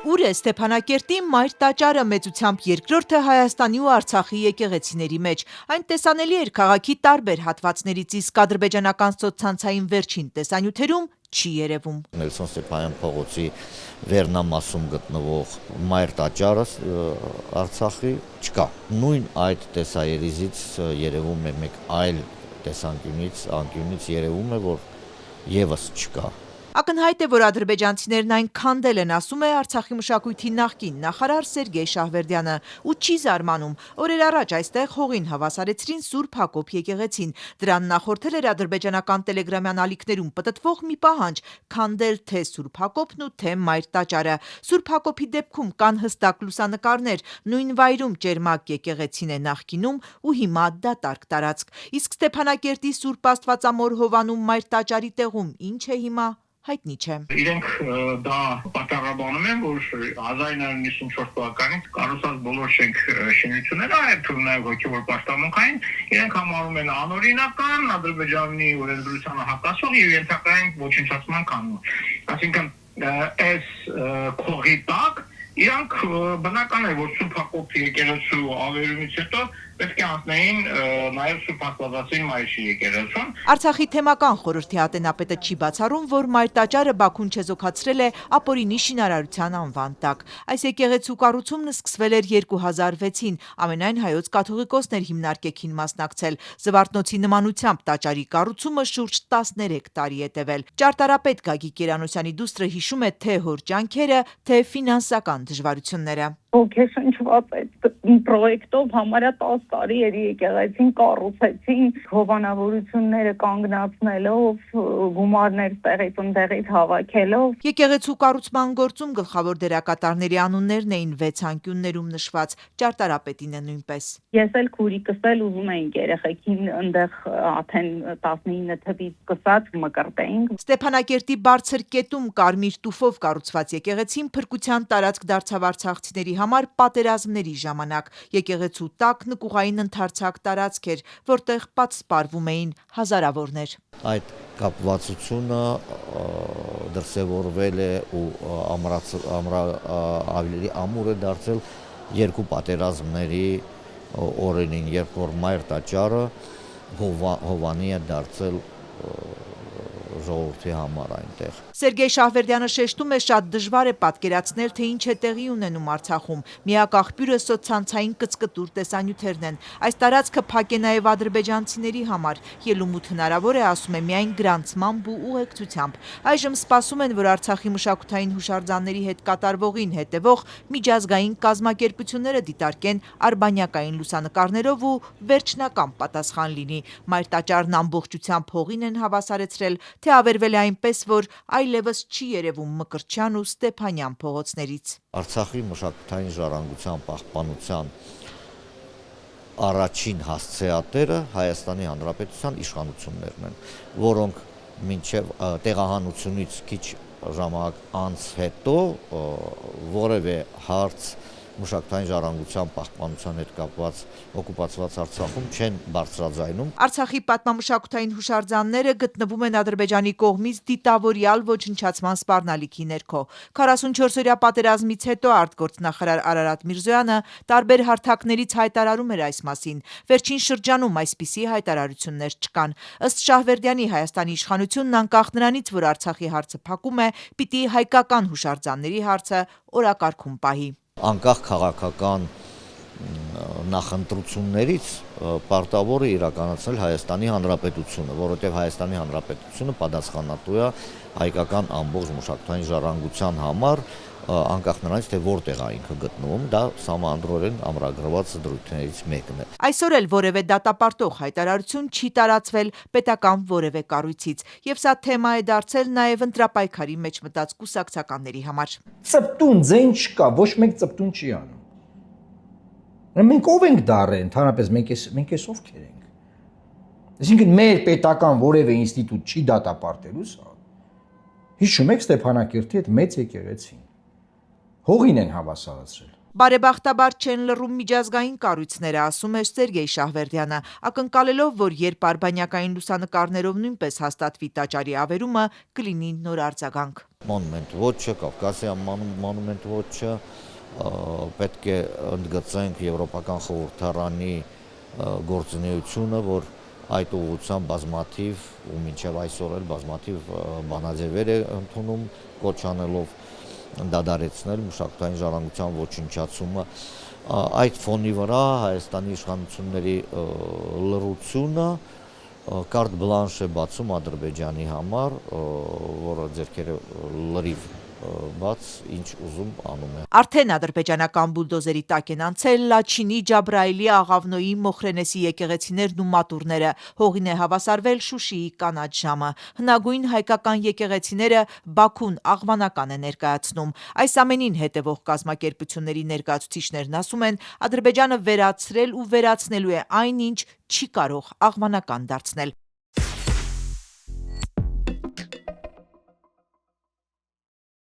Ուր է Ստեփանակերտի մայր տաճարը, մեծությամբ երկրորդը Հայաստանի ու Արցախի եկեղեցիների մեջ։ Այն տեսանելի էր քաղաքի տարբեր հատվածներից, իսկ ադրբեջանական սոցցանցային վերջին տեսանյութերում չի երևում։ Նելսոն Ստեփանյան փողոցի վերնամասում գտնվող մայր տաճարը Արցախի չկա։ Նույն այդ տեսաերիզից երևում է մեկ այլ տեսանկյունից երևում է, որ եւս չկա։ Ակնհայտ է, որ ադրբեջանցիներն այն քանդել են, ասում է Արցախի մշակույթի նախկին նախարար Սերգեյ Շահվերդյանը, ու չի զարմանում։ Օրեր առաջ այստեղ հողին հավասարեցրին Սուրբ Հակոբ եկեղեցին։ Դրան նախորդել էր ադրբեջանական տելեգրամյան ալիքներում պտտվող մի պահանջ՝ քանդել թե Սուրբ Հակոբն ու թե մայր տաճարը։ Սուրբ Հակոբի դեպքում կան հստակ լուսանկարներ, նույն վայրում ճերմակ եկեղեցին է նախկինում ու հիմա դատարկ տարածք։ Իսկ Ստեփանակերտի Սուրբ Աստվածամոր Հովանում մայր տաճարի տեղում ինչ է հիմա, հայտնի չէ։ Իրենք դա պատճառաբանում են, որ 1994 թվականից կառուցած բոլոր շինությունները, այդ թվում նաև հոգևոր պաշտամունքային, իրենք համարում են անօրինական, Ադրբեջանի օրենսդրությանը հակասող եւ ենթակային ոչնչացման կանոն։ Այսինքն այս քողի տակ իրանք բնական է, որ Սուրբ Հակոբի եկեղեցու ավերումից հետո պետք է անցնեին նաև Սուրբ Աստվածածին Մարիչի եկեղեցուն։ Արցախի թեմական խորհրդի ատենապետը չի բացառում, որ մայր տաճարը Բաքուն չեզոքացրել է ապօրինի շինարարության անվան տակ։ Այս եկեղեցու կառուցումն սկսվել էր 2006-ին, ամենայն հայոց կաթողիկոսներ հիմնարկեքին մասնակցել։ Զվարթնոցի նմանությամբ տաճարի կառուցումը շուրջ 13 տարի է տևել։ Ճարտարապետ Գագիկ Երանոսյանի դուստրը հիշում է թե հոր ջանքերը, թե ֆինանսական դժվարությունները։ Ոգեշնչված այդ պրոյեկտով համարյա 10 տարի էր եկեղեցին կառուցեցին, հովանավորությունները կանգնացնելով, գումարներ տեղից հավաքելով։ Եկեղեցու կառուցման գործում գլխավոր դերակատարների անուններն էին 6 անկյուններում նշված, ճարտարապետինը նույնպես։ Ես էլ քուրիկս էլ ուզում էինք երեխեքին այնտեղ արդեն 19 թվից սկսած մկրտեինք։ Ստեփանակերտի բարձր կետում կարմիր տուֆով կառուցված եկեղեցին փրկության տարածք դարձավ արցախցիների համար պատերազմների ժամանակ։ Եկեղեցու տակ նկուղային ընդարձակ տարածք էր, որտեղ պատսպարվում էին հազարավորներ։ Այդ կապվածությունը դրսևորվել է ու ավելի ամուր է դարձել երկու պատերազմների օրերին, երբ որ մայր տաճարը Հովանի է դարձել ժողովրդի համար այնտեղ։ Սերգեյ Շահվերդյանը շեշտում է, շատ դժվար է պատկերացնել, թե ինչ է տեղի ունենում Արցախում։ Միակ աղբյուրը սոցցանցային կծկտուր տեսանյութերն են։ Այս տարածքը փակ է նաև ադրբեջանցիների համար։ Ելումուտ հնարավոր է, ասում է, միայն գրանցմամբ ու ուղեկցությամբ։ Այժմ սպասում են, որ Արցախի մշակութային հուշարձանների հետ կատարվողին հետևող միջազգային կազմակերպությունները դիտարկեն արբանյակային լուսանկարներով ու վերջնական պատասխան լինի։ Մայր տաճարն ամբողջությամբ հողին են հավասարեցրել, թե ավերվել է այնպես, որ այլևս չի երևում Մկրտչյան ու Ստեփանյան փողոցներից։ Արցախի մշակութային ժառանգության պահպանության առաջին հասցեատերը Հայաստանի Հանրապետության իշխանություններն են, որոնք մինչև տեղահանությունից քիչ ժամանակ անց հետո որևէ հարց մշակութային ժառանգության պահպանության հետ կապված օկուպացված Արցախում չեն բարձրաձայնում։ Արցախի պատմամշակութային հուշարձանները գտնվում են Ադրբեջանի կողմից դիտավորյալ ոչնչացման սպառնալիքի ներքո։ 44-օրյա պատերազմից հետո արտգործնախարար Արարատ Միրզոյանը տարբեր հարթակներից հայտարարում էր այս մասին։ Վերջին շրջանում այսպիսի հայտարարություններ չկան։ Ըստ Շահվերդյանի, Հայաստանի իշխանությունն անկախ նրանից, որ Արցախի հարցը փակում է, պիտի հայկական հուշարձանների հարցը օրակարգում պահի։ Անկախ քաղաքական նախընտրություններից պարտավոր է իրականացնել Հայաստանի Հանրապետությունը, որովհետև Հայաստանի Հանրապետությունը պատասխանատու է հայկական ամբողջ մշակութային ժառանգության համար, անկախ նրանից, թե որտեղ է ինքը գտնվում, դա սահմանադրորեն ամրագրված դրույթներից մեկն է։ Այսօր էլ որևէ դատապարտող հայտարարություն չի տարածվել պետական որևէ կառույցից, եւ սա թեմա է դարձել նաեւ ընտրապայքարի մեջ մտած կուսակցականների համար։ Ծպտուն ձեն չկա, ոչ մեկ ծպտուն չի անում։ Մենք ով ենք դառել, ընդհանրապես մենք էս ովքեր ենք։ Այսինքն մեր պետական որևէ ինստիտուտ չի դատապարտելու սա։ Հիշում եք Ստեփանակերտի այդ մեծ եկեղեցին։ Հողին են հավասարացրել։ Բարեբախտաբար չեն լռում միջազգային կառույցները, ասում է Սերգեյ Շահվերդյանը, ակնկալելով, որ երբ արբանյակային լուսանկարներով նույնպես հաստատվի տաճարի ավերումը, կլինի նոր արձագանք։ Monument Watch-ը, Կովկասյան Monument Watch-ը, պետք է ընդգծենք Եվրոպական խորհրդարանի գործունեությունը, որ այդ ուղղությամբ բազմաթիվ ու մինչև այսօր էլ բազմաթիվ բանաձևեր է ընդունում, կոչ անելով դադարեցնել մշակութային ժառանգության ոչնչացումը։ Այդ ֆոնի վրա Հայաստանի իշխանությունների լռությունը կարտ բլանշ է բացում Ադրբեջանի համար, որը ձեռքերը լրիվ բաց ինչ ուզում անում է։ Արդեն ադրբեջանական բուլդոզերի տակ են անցել Լաչինի, Ջաբրայելի, Աղավնոյի, Մոխրենեսի եկեղեցիներն ու մատուրները, հողին է հավասարվել Շուշիի կանաչ ժամը։ Հնագույն հայկական եկեղեցիները Բաքուն աղվանական է ներկայացնում։ Այս ամենին հետևող կազմակերպությունների ներկայացուցիչներն ասում են, Ադրբեջանը վերացրել ու վերացնելու է այն, ինչ չի կարող աղվանական դարձնել։